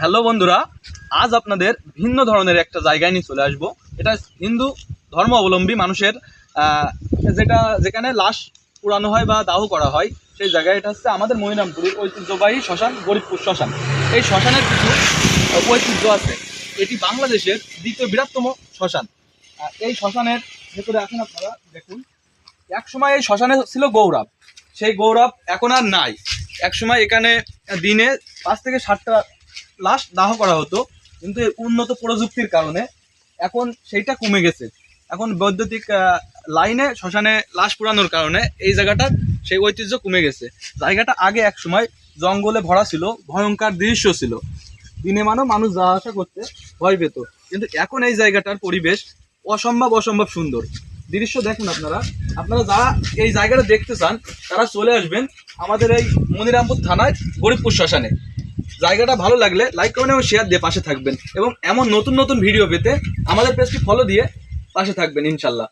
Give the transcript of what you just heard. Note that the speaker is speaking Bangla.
হ্যালো বন্ধুরা, আজ আপনাদের ভিন্ন ধরনের একটা জায়গায় নিয়ে চলে আসবো। এটা হিন্দু ধর্ম অবলম্বী মানুষের যেখানে লাশ পুরানো হয় বা দাহ করা হয় সেই জায়গায়। এটা হচ্ছে আমাদের মনিরামপুরের ঐতিহ্যবাহী শ্মশান, গরিবপুর শ্মশান। এই শ্মশানের কিছু ঐতিহ্য আছে। এটি বাংলাদেশের দ্বিতীয় বৃহত্তম শ্মশান। এই শ্মশানের ভেতরে আছেন আপনারা, দেখুন। একসময় এই শ্মশানে ছিল গৌরব, সেই গৌরব এখন আর নাই। একসময় এখানে দিনে 5 থেকে 7টা লাশ দাহ করা হতো, কিন্তু এই উন্নত প্রযুক্তির কারণে এখন সেইটা কমে গেছে। এখন বৈদ্যুতিক লাইনে শ্মশানে লাশ পুরানোর কারণে এই জায়গাটার সেই ঐতিহ্য কমে গেছে। জায়গাটা আগে এক সময় জঙ্গলে ভরা ছিল, ভয়ঙ্কর দৃশ্য ছিল, দিনে মানুষ যাওয়া আসা করতে ভয় পেত। কিন্তু এখন এই জায়গাটার পরিবেশ অসম্ভব সুন্দর। দৃশ্য দেখুন আপনারা যারা এই জায়গাটা দেখতে চান তারা চলে আসবেন আমাদের এই মনিরামপুর থানায় গরিবপুর শ্মশানে। জায়গাটা ভালো লাগলে লাইক করবেন এবং শেয়ার দিয়ে পাশে থাকবেন, এবং এমন নতুন নতুন ভিডিও পেতে আমাদের পেজটি ফলো দিয়ে পাশে থাকবেন ইনশাল্লাহ।